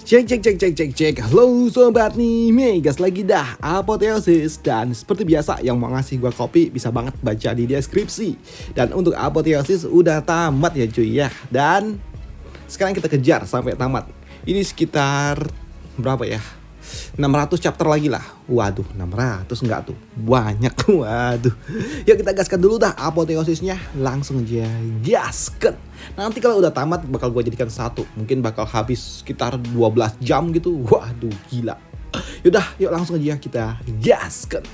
Cek cek cek cek cek cek. Halo sobat nih, Megas lagi dah Apoteosis. Dan seperti biasa yang mau ngasih gua kopi bisa banget baca di deskripsi. Dan untuk Apoteosis udah tamat ya cuy ya. Dan sekarang kita kejar sampai tamat. Ini sekitar berapa ya? 600 chapter lagi lah. Waduh, 600 enggak tuh. Banyak. Waduh. Yuk kita gaskan dulu dah Apoteosisnya. Langsung aja gaskan. Nanti kalau udah tamat bakal gue jadikan satu. Mungkin bakal habis sekitar 12 jam gitu. Waduh, gila. Yaudah, yuk langsung aja kita gaskan.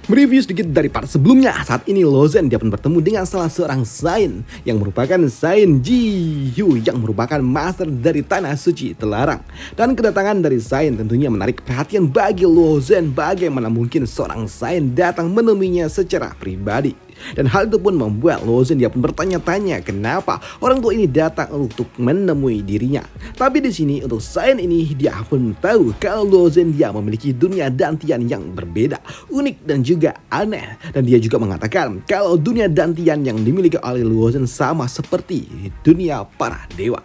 Mereview sedikit dari part sebelumnya. Saat ini Lozen dia pun bertemu dengan salah seorang Saint yang merupakan Saint Jiyu yang merupakan master dari tanah suci terlarang. Dan kedatangan dari Saint tentunya menarik perhatian bagi Lozen. Bagaimana mungkin seorang Saint datang menemuinya secara pribadi. Dan hal itu pun membuat Lozen dia pun bertanya-tanya kenapa orang tua ini datang untuk menemui dirinya. Tapi di sini untuk Saint ini dia pun tahu kalau Lozen dia memiliki dunia dantian yang berbeda, unik dan juga aneh. Dan dia juga mengatakan kalau dunia dantian yang dimiliki oleh Lozen sama seperti dunia para dewa,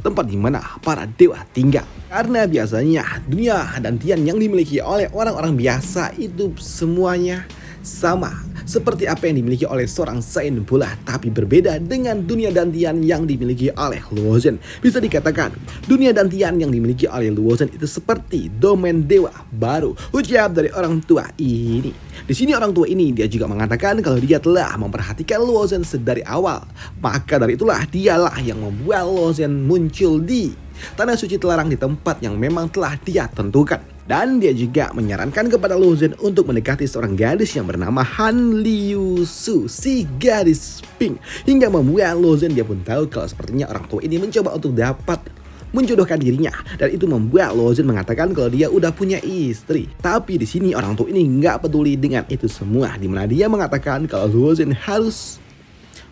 tempat di mana para dewa tinggal. Karena biasanya dunia dantian yang dimiliki oleh orang-orang biasa itu semuanya sama seperti apa yang dimiliki oleh seorang Saint pula, tapi berbeda dengan dunia dantian yang dimiliki oleh Lozen. Bisa dikatakan dunia dantian yang dimiliki oleh Lozen itu seperti domain dewa baru, ucap dari orang tua ini. Di sini orang tua ini dia juga mengatakan kalau dia telah memperhatikan Lozen sedari awal. Maka dari itulah dialah yang membuat Lozen muncul di tanah suci terlarang di tempat yang memang telah dia tentukan. Dan dia juga menyarankan kepada Lozen untuk mendekati seorang gadis yang bernama Han Liu Su, si gadis pink. Hingga membuat Lozen dia pun tahu kalau sepertinya orang tua ini mencoba untuk dapat menjodohkan dirinya. Dan itu membuat Lozen mengatakan kalau dia udah punya istri. Tapi di sini orang tua ini nggak peduli dengan itu semua, di mana dia mengatakan kalau Lozen harus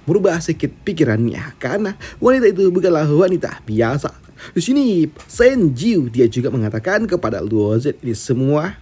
merubah sedikit pikirannya karena wanita itu bukanlah wanita biasa. Di sini Saint Jiu dia juga mengatakan kepada Lozen ini semua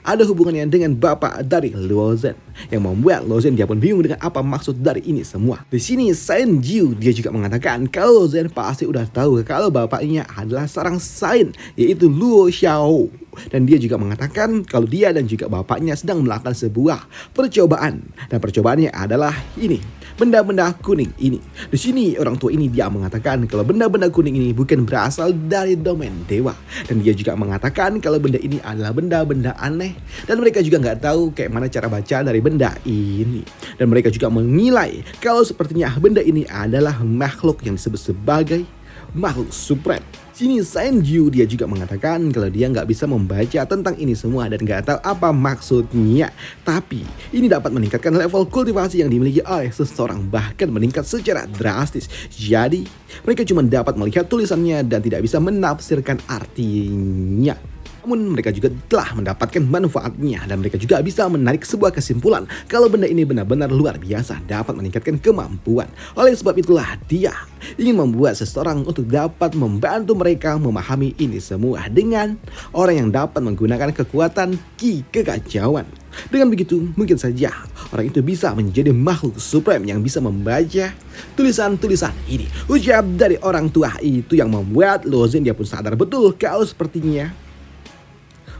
ada hubungannya dengan bapak dari Lozen, yang membuat Lozen dia pun bingung dengan apa maksud dari ini semua. Di sini Saint Jiu dia juga mengatakan kalau Lozen pasti udah tahu kalau bapaknya adalah seorang Saint yaitu Luo Xiao. Dan dia juga mengatakan kalau dia dan juga bapaknya sedang melakukan sebuah percobaan, dan percobaannya adalah ini, benda-benda kuning ini. Di sini orang tua ini dia mengatakan kalau benda-benda kuning ini bukan berasal dari domain dewa. Dan dia juga mengatakan kalau benda ini adalah benda-benda aneh. Dan mereka juga nggak tahu kayak mana cara baca dari benda ini. Dan mereka juga menilai kalau sepertinya benda ini adalah makhluk yang disebut sebagai makhluk supreme. Sini Saint Jiu dia juga mengatakan kalau dia nggak bisa membaca tentang ini semua dan nggak tahu apa maksudnya. Tapi ini dapat meningkatkan level kultivasi yang dimiliki oleh seseorang, bahkan meningkat secara drastis. Jadi mereka cuma dapat melihat tulisannya dan tidak bisa menafsirkan artinya. Namun mereka juga telah mendapatkan manfaatnya dan mereka juga bisa menarik sebuah kesimpulan kalau benda ini benar-benar luar biasa, dapat meningkatkan kemampuan. Oleh sebab itulah dia ingin membuat seseorang untuk dapat membantu mereka memahami ini semua dengan orang yang dapat menggunakan kekuatan Ki kekacauan. Dengan begitu mungkin saja orang itu bisa menjadi makhluk supreme yang bisa membaca tulisan-tulisan ini, ucap dari orang tua itu, yang membuat Lozen dia pun sadar betul kalau sepertinya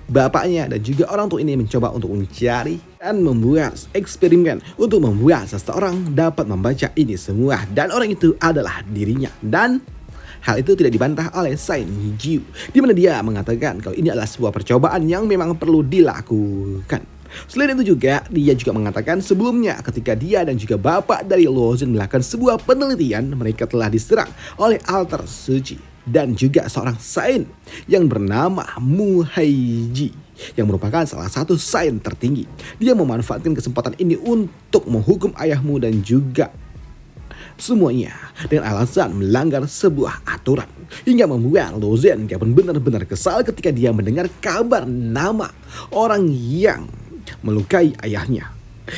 bapaknya dan juga orang tua ini mencoba untuk mencari dan membuat eksperimen untuk membuat seseorang dapat membaca ini semua, dan orang itu adalah dirinya. Dan hal itu tidak dibantah oleh Saint Jiu, di mana dia mengatakan kalau ini adalah sebuah percobaan yang memang perlu dilakukan. Selain itu juga dia juga mengatakan sebelumnya ketika dia dan juga bapak dari Lozen melakukan sebuah penelitian, mereka telah diserang oleh altar suci dan juga seorang Saint yang bernama Mu Haiji yang merupakan salah satu Saint tertinggi. Dia memanfaatkan kesempatan ini untuk menghukum ayahmu dan juga semuanya dengan alasan melanggar sebuah aturan, hingga membuat Lozen dia pun benar-benar kesal ketika dia mendengar kabar nama orang yang melukai ayahnya.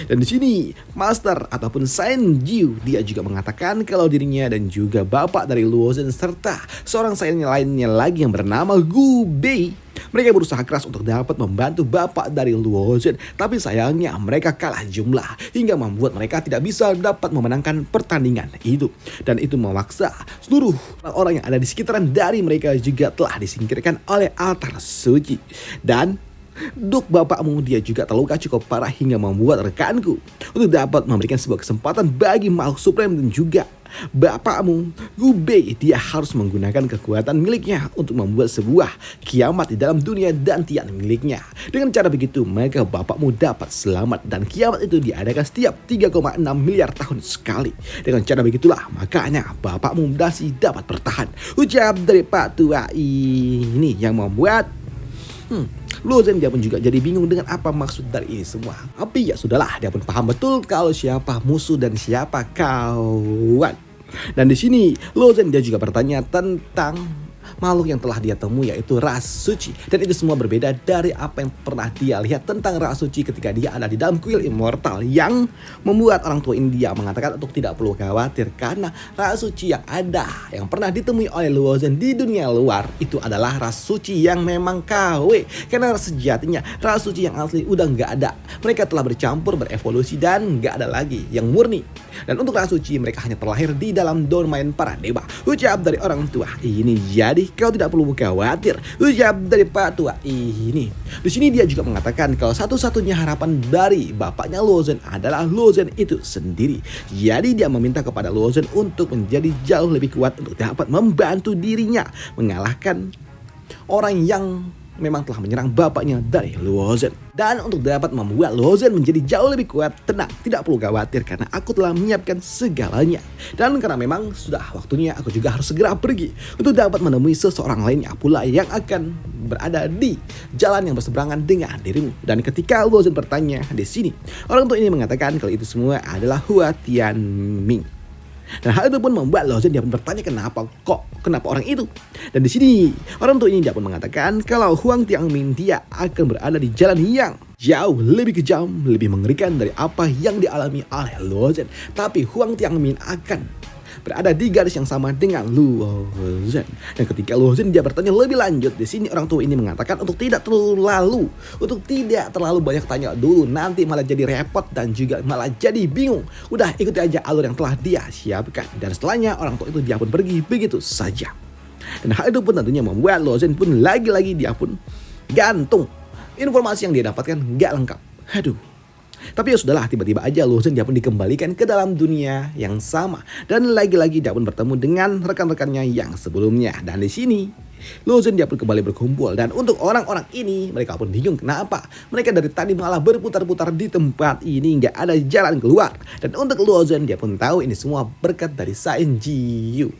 Dan di sini Master ataupun Saint Jiu dia juga mengatakan kalau dirinya dan juga bapak dari Luo Zhen serta seorang Saint lainnya lagi yang bernama Gu Bei, mereka berusaha keras untuk dapat membantu bapak dari Luo Zhen, tapi sayangnya mereka kalah jumlah hingga membuat mereka tidak bisa dapat memenangkan pertandingan itu. Dan itu memaksa seluruh orang yang ada di sekitaran dari mereka juga telah disingkirkan oleh altar suci. Dan Duk bapakmu dia juga terluka cukup parah hingga membuat rekanku untuk dapat memberikan sebuah kesempatan bagi makhluk supreme dan juga bapakmu Gu Bei dia harus menggunakan kekuatan miliknya untuk membuat sebuah kiamat di dalam dunia dan tian miliknya. Dengan cara begitu maka bapakmu dapat selamat dan kiamat itu diadakan setiap 3,6 miliar tahun sekali. Dengan cara begitulah makanya bapakmu masih dapat bertahan. Ucap dari Pak Tua ini yang membuat Luo Zhen dia pun juga jadi bingung dengan apa maksud dari ini semua. Tapi ya sudahlah, dia pun paham betul kalau siapa musuh dan siapa kawan. Dan di sini Luo Zhen dia juga bertanya tentang makhluk yang telah dia temui yaitu ras suci. Dan itu semua berbeda dari apa yang pernah dia lihat tentang ras suci ketika dia ada di dalam kuil immortal, yang membuat orang tua India mengatakan untuk tidak perlu khawatir karena ras suci yang ada yang pernah ditemui oleh Luo Zhen di dunia luar itu adalah ras suci yang memang KW, karena sejatinya ras suci yang asli udah nggak ada. Mereka telah bercampur, berevolusi dan nggak ada lagi yang murni. Dan untuk ras suci mereka hanya terlahir di dalam domain para dewa. Ucap dari orang tua ini, jadi kau tidak perlu khawatir. Ucap dari Pak Tua ini. Di sini dia juga mengatakan kalau satu-satunya harapan dari bapaknya Luo Zhen adalah Luo Zhen itu sendiri. Jadi dia meminta kepada Luo Zhen untuk menjadi jauh lebih kuat untuk dapat membantu dirinya mengalahkan orang yang memang telah menyerang bapaknya dari Luo Zhen. Dan untuk dapat membuat Luo Zhen menjadi jauh lebih kuat, tenang, tidak perlu khawatir karena aku telah menyiapkan segalanya. Dan karena memang sudah waktunya aku juga harus segera pergi untuk dapat menemui seseorang lainnya pula yang akan berada di jalan yang berseberangan dengan dirimu. Dan ketika Luo Zhen bertanya di sini, orang tua ini mengatakan kalau itu semua adalah Hua Tianming. Dan hal itu pun membuat Luo Zhen dia pun bertanya kenapa orang itu. Dan di sini orang tua ini dia pun mengatakan kalau Huang Tianming dia akan berada di jalan yang jauh lebih kejam, lebih mengerikan dari apa yang dialami oleh Luo Zhen. Tapi Huang Tianming akan berada di garis yang sama dengan Luo Zhen. Dan ketika Luo Zhen dia bertanya lebih lanjut, di sini orang tua ini mengatakan untuk tidak terlalu banyak tanya dulu, nanti malah jadi repot dan juga malah jadi bingung. Udah ikuti aja alur yang telah dia siapkan. Dan setelahnya orang tua itu dia pun pergi begitu saja. Dan hal itu pun tentunya membuat Luo Zhen pun lagi-lagi dia pun gantung. Informasi yang dia dapatkan gak lengkap. Aduh. Tapi ya sudahlah, tiba-tiba aja Luo Zhen dia pun dikembalikan ke dalam dunia yang sama. Dan lagi-lagi dia pun bertemu dengan rekan-rekannya yang sebelumnya. Dan di sini Luo Zhen dia pun kembali berkumpul. Dan untuk orang-orang ini mereka pun bingung kenapa mereka dari tadi malah berputar-putar di tempat ini, nggak ada jalan keluar. Dan untuk Luo Zhen dia pun tahu ini semua berkat dari Saint Jiu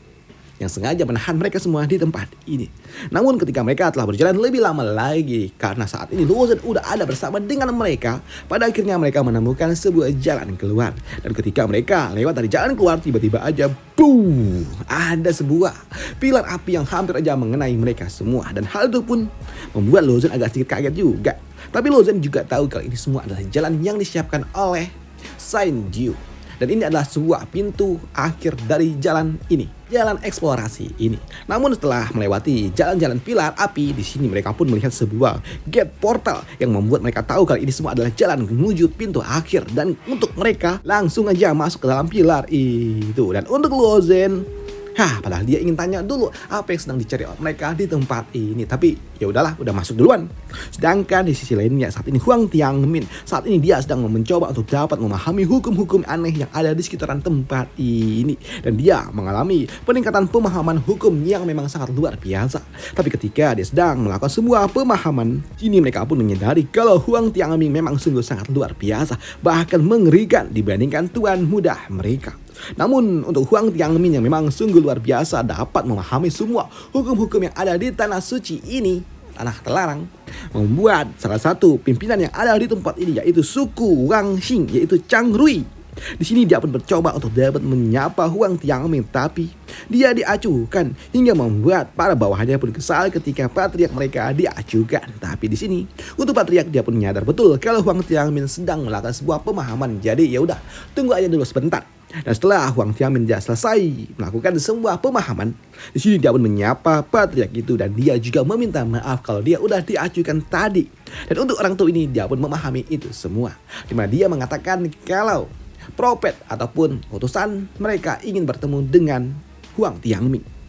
yang sengaja menahan mereka semua di tempat ini. Namun ketika mereka telah berjalan lebih lama lagi, karena saat ini Luo Zhen udah ada bersama dengan mereka, pada akhirnya mereka menemukan sebuah jalan keluar. Dan ketika mereka lewat dari jalan keluar, tiba-tiba aja boom, ada sebuah pilar api yang hampir aja mengenai mereka semua. Dan hal itu pun membuat Luo Zhen agak sedikit kaget juga. Tapi Luo Zhen juga tahu kalau ini semua adalah jalan yang disiapkan oleh Saint Jiu. Dan ini adalah sebuah pintu akhir dari jalan ini, jalan eksplorasi ini. Namun setelah melewati jalan-jalan pilar api, di sini mereka pun melihat sebuah gate portal yang membuat mereka tahu kalau ini semua adalah jalan menuju pintu akhir. Dan untuk mereka langsung aja masuk ke dalam pilar itu. Dan untuk Luo Zhen, padahal dia ingin tanya dulu apa yang sedang dicari mereka di tempat ini. Tapi ya udahlah, udah masuk duluan. Sedangkan di sisi lainnya saat ini Huang Tianmin, saat ini dia sedang mencoba untuk dapat memahami hukum-hukum aneh yang ada di sekitaran tempat ini. Dan dia mengalami peningkatan pemahaman hukum yang memang sangat luar biasa. Tapi ketika dia sedang melakukan sebuah pemahaman, sini mereka pun menyadari kalau Huang Tianmin memang sungguh sangat luar biasa, bahkan mengerikan dibandingkan tuan muda mereka. Namun untuk Huang Tianmin yang memang sungguh luar biasa dapat memahami semua hukum-hukum yang ada di tanah suci ini, tanah terlarang, membuat salah satu pimpinan yang ada di tempat ini yaitu suku Wang Xing, yaitu Chang Rui. Di sini dia pun mencoba untuk dapat menyapa Huang Tiangming, tapi dia diacuhkan hingga membuat para bawahannya pun kesal ketika patriark mereka diacuhkan. Tapi di sini untuk patriark dia pun menyadar betul kalau Huang Tiangming sedang melakukan sebuah pemahaman. Jadi ya udah, tunggu aja dulu sebentar. Dan setelah Huang Tiangming dia selesai melakukan semua pemahaman, di sini dia pun menyapa patriark itu dan dia juga meminta maaf kalau dia udah diacuhkan tadi. Dan untuk orang tua ini dia pun memahami itu semua, dimana dia mengatakan kalau prophet ataupun utusan mereka ingin bertemu dengan Huang Tiangming.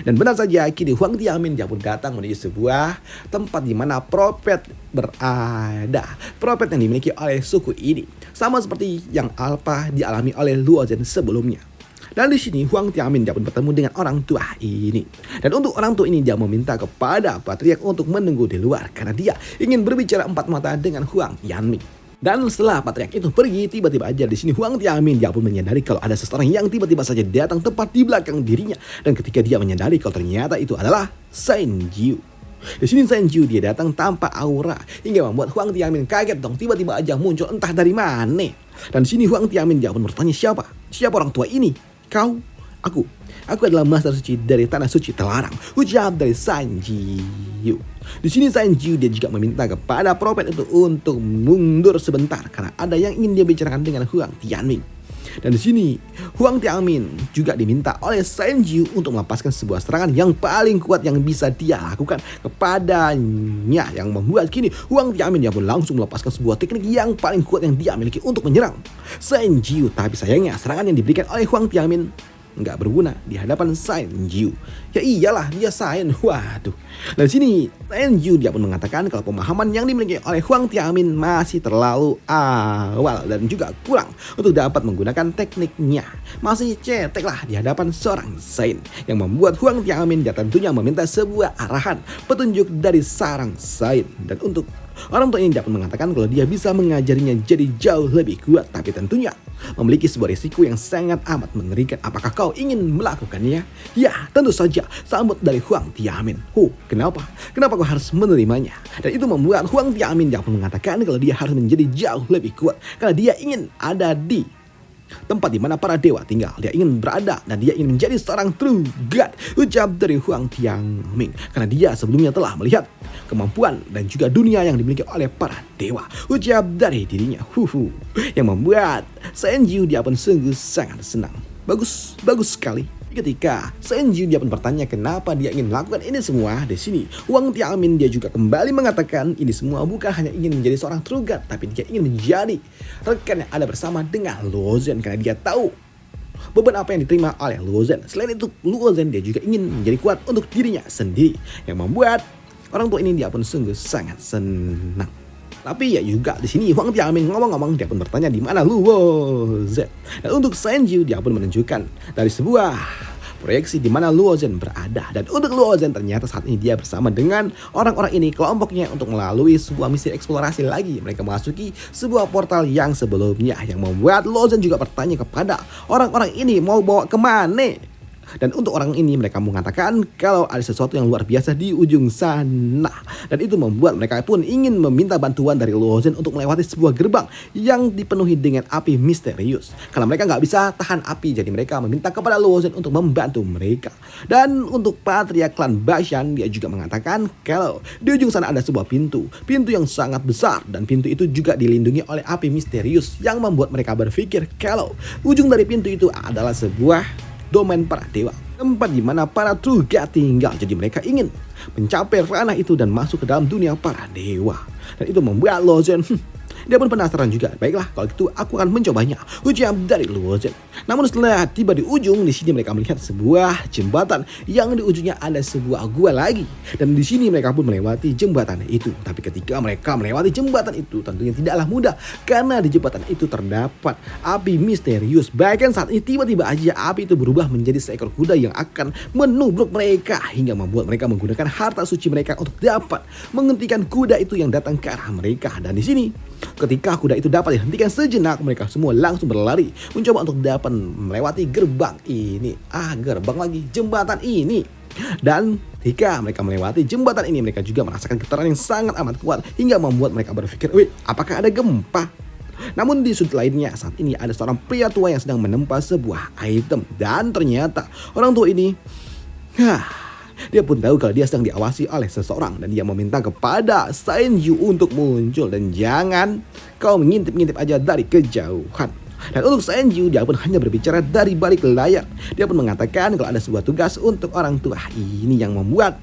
Dan benar saja kini Huang Tiangming dia pun datang menuju sebuah tempat di mana prophet berada. Prophet yang dimiliki oleh suku ini sama seperti yang alpha dialami oleh Luo Zhen sebelumnya. Dan di sini Huang Tiangming dia pun bertemu dengan orang tua ini. Dan untuk orang tua ini dia meminta kepada patriark untuk menunggu di luar karena dia ingin berbicara empat mata dengan Huang Tiangming. Dan setelah patriark itu pergi, tiba-tiba aja di sini Huang Tiangming dia pun menyadari kalau ada seseorang yang tiba-tiba saja datang tepat di belakang dirinya. Dan ketika dia menyadari kalau ternyata itu adalah Shen Jiu. Di sini Shen Jiu dia datang tanpa aura hingga membuat Huang Tiangming kaget dong, tiba-tiba aja muncul entah dari mana. Dan di sini Huang Tiangming dia pun bertanya, siapa orang tua ini? Kau? Aku adalah Master Suci dari Tanah Suci Terlarang, ucap dari Shen Jiu. Di sini Shen Jiu dia juga meminta kepada prophet itu untuk mundur sebentar karena ada yang ingin dia bicarakan dengan Huang Tiangming. Dan di sini Huang Tiangming juga diminta oleh Shen Jiu untuk melepaskan sebuah serangan yang paling kuat yang bisa dia lakukan kepadanya, yang membuat kini Huang Tiangming dia pun langsung melepaskan sebuah teknik yang paling kuat yang dia miliki untuk menyerang Shen Jiu. Tapi sayangnya serangan yang diberikan oleh Huang Tiangming nggak berguna di hadapan Shen Jiu. Ya iyalah, dia Shen. Waduh. Dari sini Shen Jiu dia pun mengatakan kalau pemahaman yang dimiliki oleh Huang Tiangming masih terlalu awal dan juga kurang untuk dapat menggunakan tekniknya. Masih cetek lah di hadapan seorang Shen, yang membuat Huang Tiangming dia tentunya meminta sebuah arahan petunjuk dari sarang Shen. Dan untuk orang tua ini dapat mengatakan kalau dia bisa mengajarinya jadi jauh lebih kuat, tapi tentunya memiliki sebuah risiko yang sangat amat mengerikan. Apakah kau ingin melakukannya? Ya, tentu saja, sambut dari Huang Tiangming. Kenapa? Kenapa kau harus menerimanya? Dan itu membuat Huang Tiangming dapat mengatakan kalau dia harus menjadi jauh lebih kuat karena dia ingin ada di tempat di mana para dewa tinggal. Dia ingin berada dan dia ingin menjadi seorang true god, ucap dari Huang Tiangming, karena dia sebelumnya telah melihat kemampuan dan juga dunia yang dimiliki oleh para dewa, ucap dari dirinya. Yang membuat Shen Jiu dia pun sungguh sangat senang. Bagus sekali. Ketika Shen Jiu dia pun bertanya kenapa dia ingin melakukan ini semua, di sini Huang Tiangming dia juga kembali mengatakan ini semua bukan hanya ingin menjadi seorang true god, tapi dia ingin menjadi rekan yang ada bersama dengan Luo Zhen karena dia tahu beban apa yang diterima oleh Luo Zhen. Selain itu Luo Zhen dia juga ingin menjadi kuat untuk dirinya sendiri, yang membuat orang tua ini dia pun sungguh sangat senang. Tapi ya juga di sini Huang Tiangming ngomong-ngomong dia pun bertanya di mana Luo Zhen. Dan untuk Shen Jiu dia pun menunjukkan dari sebuah proyeksi di mana Luo Zhen berada. Dan untuk Luo Zhen ternyata saat ini dia bersama dengan orang-orang ini, kelompoknya, untuk melalui sebuah misi eksplorasi lagi. Mereka memasuki sebuah portal yang sebelumnya, yang membuat Luo Zhen juga bertanya kepada orang-orang ini mau bawa kemana. Dan untuk orang ini mereka mengatakan kalau ada sesuatu yang luar biasa di ujung sana. Dan itu membuat mereka pun ingin meminta bantuan dari Luo Zhen untuk melewati sebuah gerbang yang dipenuhi dengan api misterius. Karena mereka nggak bisa tahan api, jadi mereka meminta kepada Luo Zhen untuk membantu mereka. Dan untuk patriark klan Bashan dia juga mengatakan kalau di ujung sana ada sebuah pintu yang sangat besar. Dan pintu itu juga dilindungi oleh api misterius yang membuat mereka berpikir kalau ujung dari pintu itu adalah sebuah domain para dewa, tempat di mana para true god tinggal. Jadi mereka ingin mencapai ranah itu dan masuk ke dalam dunia para dewa. Dan itu membuat Luo Zhen dia pun penasaran juga. Baiklah, kalau gitu aku akan mencobanya, ucap dari Luo Zhen. Namun setelah tiba di ujung, di sini mereka melihat sebuah jembatan yang di ujungnya ada sebuah gua lagi. Dan di sini mereka pun melewati jembatan itu. Tapi ketika mereka melewati jembatan itu tentunya tidaklah mudah karena di jembatan itu terdapat api misterius. Bahkan saat ini tiba-tiba aja api itu berubah menjadi seekor kuda yang akan menubruk mereka hingga membuat mereka menggunakan harta suci mereka untuk dapat menghentikan kuda itu yang datang ke arah mereka. Dan di sini ketika kuda itu dapat dihentikan sejenak, mereka semua langsung berlari mencoba untuk dapat melewati gerbang ini. Gerbang lagi, jembatan ini. Dan ketika mereka melewati jembatan ini, mereka juga merasakan getaran yang sangat amat kuat hingga membuat mereka berpikir, apakah ada gempa? Namun di sudut lainnya saat ini ada seorang pria tua yang sedang menempa sebuah item. Dan ternyata orang tua ini dia pun tahu kalau dia sedang diawasi oleh seseorang dan dia meminta kepada Sanju untuk muncul dan jangan kau mengintip-ngintip aja dari kejauhan. Dan untuk Sanju dia pun hanya berbicara dari balik layar. Dia pun mengatakan kalau ada sebuah tugas untuk orang tua ini yang membuat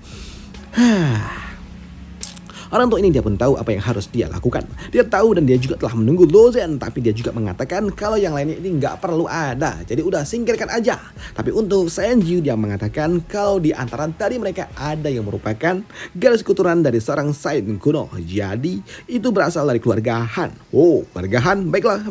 orang tua ini dia pun tahu apa yang harus dia lakukan. Dia tahu dan dia juga telah menunggu Lozen, tapi dia juga mengatakan kalau yang lainnya ini nggak perlu ada. Jadi udah singkirkan aja. Tapi untuk Sanju dia mengatakan kalau di antara tadi mereka ada yang merupakan garis keturunan dari seorang Saint kuno. Jadi itu berasal dari keluarga Han. Oh, keluarga Han, baiklah.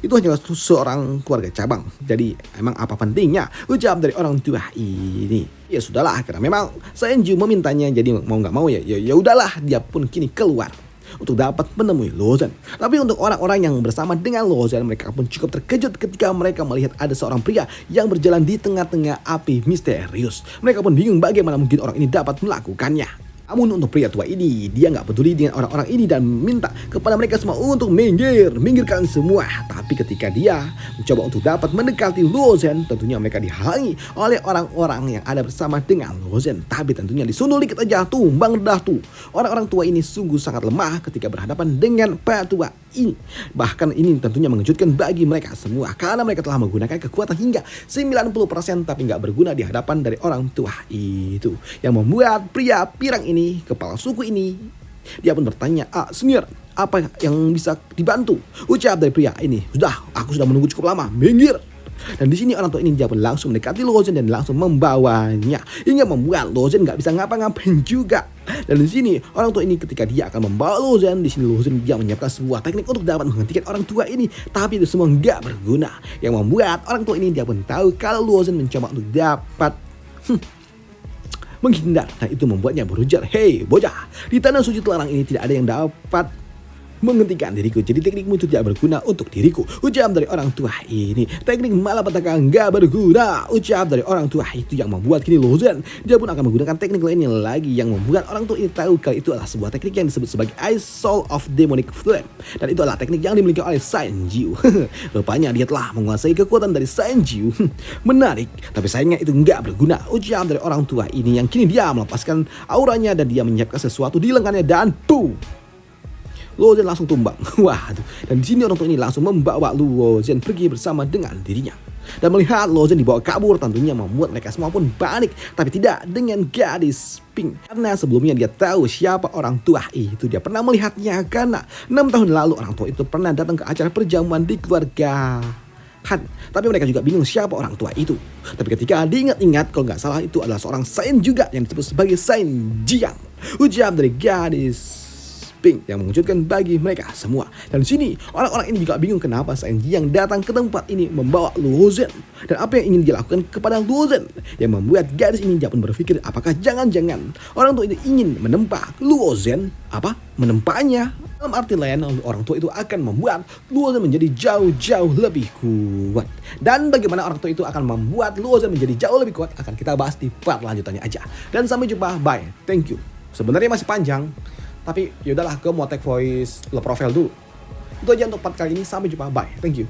Itu hanya seorang keluarga cabang. Jadi emang apa pentingnya ucap dari orang tua ini? Ya sudahlah, karena memang Sanju memintanya, jadi mau nggak mau ya udahlah, dia pun kini keluar untuk dapat menemui Lozen. Tapi untuk orang-orang yang bersama dengan Lozen, mereka pun cukup terkejut ketika mereka melihat ada seorang pria yang berjalan di tengah-tengah api misterius. Mereka pun bingung bagaimana mungkin orang ini dapat melakukannya. Namun untuk pria tua ini, dia nggak peduli dengan orang-orang ini dan minta kepada mereka semua untuk minggirkan semua. Tapi ketika dia mencoba untuk dapat mendekati Lozen, tentunya mereka dihalangi oleh orang-orang yang ada bersama dengan Lozen. Tapi tentunya disundul dikit aja, tumbang dah tuh. Orang-orang tua ini sungguh sangat lemah ketika berhadapan dengan pria tua ini. Bahkan ini tentunya mengejutkan bagi mereka semua karena mereka telah menggunakan kekuatan hingga 90% tapi nggak berguna di hadapan dari orang tua itu. Yang membuat pria pirang ini, kepala suku ini, dia pun bertanya, senior, apa yang bisa dibantu? Ucap dari pria ini, aku sudah menunggu cukup lama, minggir. Dan di sini orang tua ini dia pun langsung mendekati Lozen dan langsung membawanya hingga membuat Lozen nggak bisa ngapa-ngapain juga. Dan di sini orang tua ini ketika dia akan membawa Lozen, di sini Lozen dia menyiapkan sebuah teknik untuk dapat menghentikan orang tua ini, tapi itu semua nggak berguna. Yang membuat orang tua ini dia pun tahu kalau Lozen mencoba untuk dapat menghindar. Nah itu membuatnya berujar, hei bocah, di tanah suci terlarang ini tidak ada yang dapat menghentikan diriku. Jadi teknikmu itu tidak berguna untuk diriku. Ucap dari orang tua ini. Teknik malapetaka nggak berguna. Ucap dari orang tua itu yang membuat kini Lozen dia pun akan menggunakan teknik lainnya lagi yang membuat orang tua ini tahu kalau itu adalah sebuah teknik yang disebut sebagai Ice Soul of Demonic Flame. Dan itu adalah teknik yang dimiliki oleh Sanju. Rupanya dia telah menguasai kekuatan dari Sanju. Menarik, tapi sayangnya itu nggak berguna. Ucap dari orang tua ini yang kini dia melepaskan auranya dan dia menyiapkan sesuatu di lengannya dan boom, Lozen langsung tumbang. Waduh. Dan di sini orang tua ini langsung membawa Lozen pergi bersama dengan dirinya. Dan melihat Lozen dibawa kabur tentunya membuat mereka semua pun panik. Tapi tidak dengan gadis Pink. Karena sebelumnya dia tahu siapa orang tua itu. Dia pernah melihatnya karena 6 tahun lalu orang tua itu pernah datang ke acara perjamuan di keluarga Han. Tapi mereka juga bingung siapa orang tua itu. Tapi ketika diingat-ingat kalau nggak salah itu adalah seorang Saint juga yang disebut sebagai Saint Jiang. Ucap dari gadis Pink yang mengejutkan bagi mereka semua. Dan di sini orang-orang ini juga bingung kenapa Saint Jiang datang ke tempat ini membawa Lozen dan apa yang ingin dilakukan kepada Lozen, yang membuat gadis ini dia pun berpikir apakah jangan-jangan orang tua itu ingin menempa Lozen, menempanya. Dalam arti lain, orang tua itu akan membuat Lozen menjadi jauh-jauh lebih kuat. Dan bagaimana orang tua itu akan membuat Lozen menjadi jauh lebih kuat akan kita bahas di part lanjutannya aja. Dan sampai jumpa, bye, thank you. Sebenarnya masih panjang, tapi yaudahlah, gue mau take voice profile dulu. Itu aja untuk part kali ini, sampai jumpa, bye, thank you.